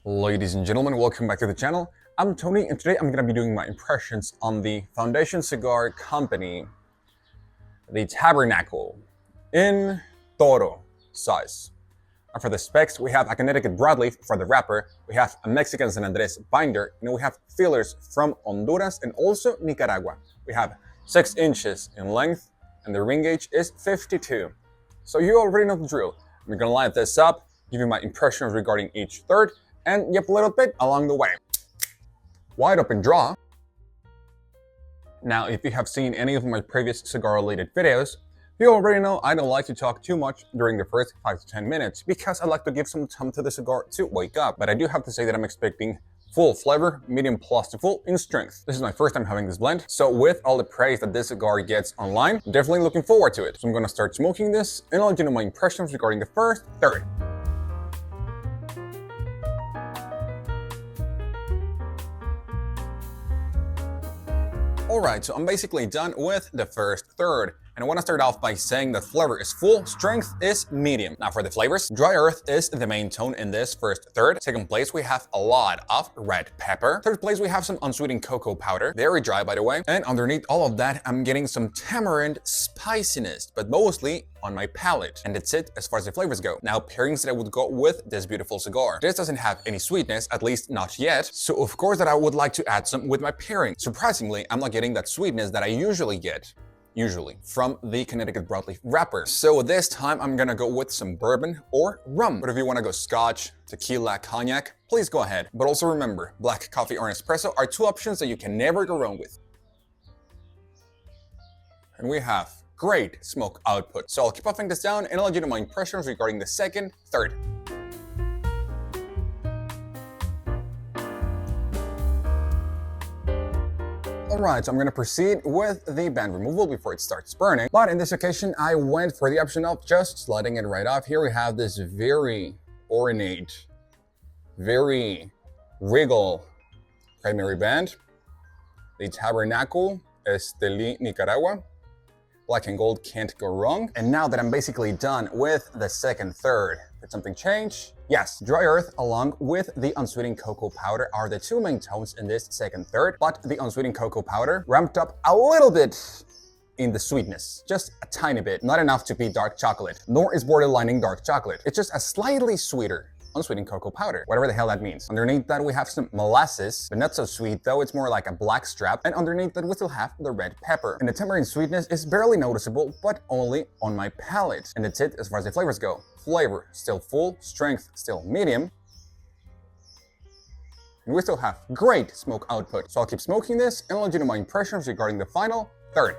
Ladies and gentlemen, welcome back to the channel. I'm Tony, and today I'm going to be doing my impressions on the Foundation Cigar Company, the Tabernacle, in Toro size. And for the specs, we have a Connecticut broadleaf for the wrapper, we have a Mexican San Andres binder, and we have fillers from Honduras and also Nicaragua. We have 6 inches in length, and the ring gauge is 52. So you already know the drill. I'm going to light this up, give you my impressions regarding each third, and yep, a little bit along the way. Wide open draw. Now, if you have seen any of my previous cigar-related videos, you already know I don't like to talk too much during the first 5 to 10 minutes because I like to give some time to the cigar to wake up. But I do have to say that I'm expecting full flavor, medium plus to full in strength. This is my first time having this blend, so with all the praise that this cigar gets online, I'm definitely looking forward to it. So I'm gonna start smoking this, and I'll let you know my impressions regarding the first third. Alright, so I'm basically done with the first third. And I want to start off by saying that flavor is full, strength is medium. Now for the flavors, dry earth is the main tone in this first third. Second place, we have a lot of red pepper. Third place, we have some unsweetened cocoa powder. Very dry, by the way. And underneath all of that, I'm getting some tamarind spiciness, but mostly on my palate. And that's it as far as the flavors go. Now, pairings that I would go with this beautiful cigar. This doesn't have any sweetness, at least not yet. So of course that I would like to add some with my pairing. Surprisingly, I'm not getting that sweetness that I usually get. From the Connecticut broadleaf wrapper. So this time I'm gonna go with some bourbon or rum. But if you wanna go scotch, tequila, cognac, please go ahead. But also remember, black coffee or espresso are 2 options that you can never go wrong with. And we have great smoke output. So I'll keep puffing this down and I'll let you know my impressions regarding the second third. Alright, so I'm going to proceed with the band removal before it starts burning. But in this occasion, I went for the option of just sliding it right off. Here we have this very ornate, very regal primary band. The Tabernacle, Esteli, Nicaragua. Black and gold can't go wrong. And now that I'm basically done with the second third, did something change? Yes, dry earth along with the unsweetened cocoa powder are the 2 main tones in this second third, but the unsweetened cocoa powder ramped up a little bit in the sweetness, just a tiny bit, not enough to be dark chocolate, nor is borderlining dark chocolate. It's just a slightly sweeter unsweetened cocoa powder, whatever the hell that means. Underneath that we have some molasses, but not so sweet though, it's more like a black strap, and underneath that we still have the red pepper. And the tamarind sweetness is barely noticeable, but only on my palate. And that's it as far as the flavors go. Flavor still full, strength still medium, and we still have great smoke output. So I'll keep smoking this and I'll let you know my impressions regarding the final third.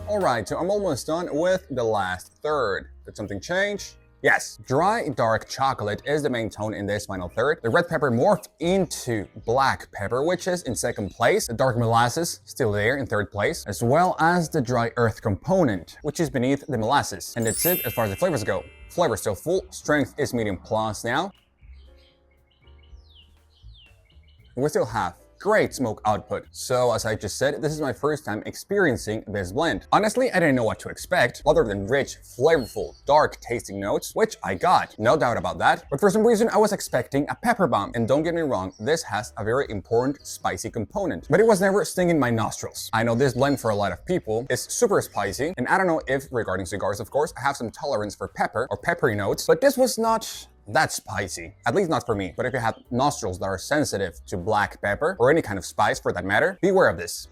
Alright, so I'm almost done with the last third. Did something change? Yes, dry dark chocolate is the main tone in this final third. The red pepper morphed into black pepper, which is in second place. The dark molasses still there in third place, as well as the dry earth component, which is beneath the molasses. And that's it as far as the flavors go. Flavor still full, strength is medium plus now. And we still have great smoke output. So as I just said, this is my first time experiencing this blend. Honestly, I didn't know what to expect other than rich, flavorful, dark tasting notes, which I got, no doubt about that. But for some reason, I was expecting a pepper bomb. And don't get me wrong, this has a very important spicy component, but it was never stinging my nostrils. I know this blend for a lot of people is super spicy, and I don't know if regarding cigars, of course, I have some tolerance for pepper or peppery notes, but this was not that spicy, at least not for me. But if you have nostrils that are sensitive to black pepper or any kind of spice for that matter, beware of this.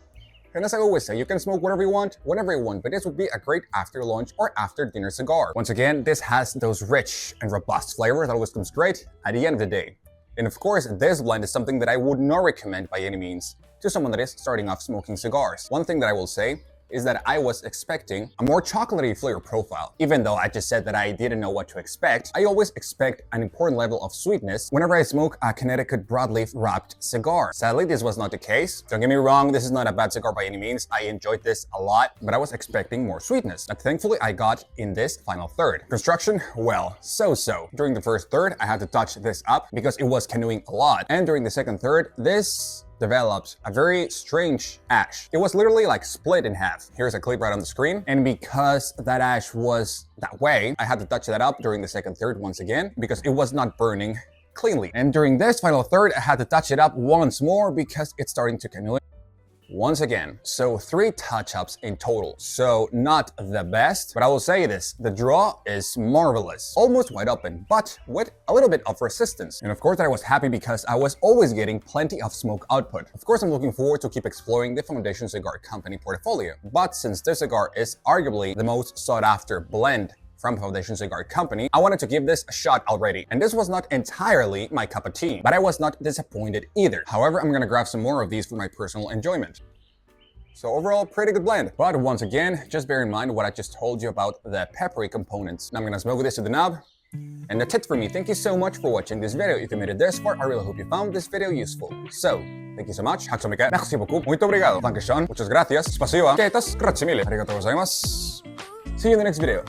And as I always say, you can smoke whatever you want, whenever you want, but this would be a great after lunch or after dinner cigar. Once again, this has those rich and robust flavors that always comes great at the end of the day. And of course, this blend is something that I would not recommend by any means to someone that is starting off smoking cigars. One thing that I will say is that I was expecting a more chocolatey flavor profile. Even though I just said that I didn't know what to expect, I always expect an important level of sweetness whenever I smoke a Connecticut broadleaf wrapped cigar. Sadly, this was not the case. Don't get me wrong, this is not a bad cigar by any means. I enjoyed this a lot, but I was expecting more sweetness that thankfully I got in this final third. Construction, well, so-so. During the first third, I had to touch this up because it was canoeing a lot. And during the second third, this developed a very strange ash. It was literally like split in half. Here's a clip right on the screen. And because that ash was that way, I had to touch that up during the second third once again because it was not burning cleanly. And during this final third, I had to touch it up once more because it's starting to accumulate once again. So 3 touch-ups in total. So not the best, but I will say this, the draw is marvelous. Almost wide open, but with a little bit of resistance. And of course I was happy because I was always getting plenty of smoke output. Of course I'm looking forward to keep exploring the Foundation Cigar Company portfolio. But since this cigar is arguably the most sought after blend from Foundation Cigar Company, I wanted to give this a shot already. And this was not entirely my cup of tea, but I was not disappointed either. However, I'm gonna grab some more of these for my personal enjoyment. So overall, pretty good blend. But once again, just bear in mind what I just told you about the peppery components. Now I'm gonna smoke this to the knob. And that's it for me. Thank you so much for watching this video. If you made it this far, I really hope you found this video useful. So, thank you so much. Merci beaucoup. Muito obrigado. Dankeschön. Muchas gracias. Spasiba. Ketas. Grazie mille. Arigatou gozaimasu. See you in the next video.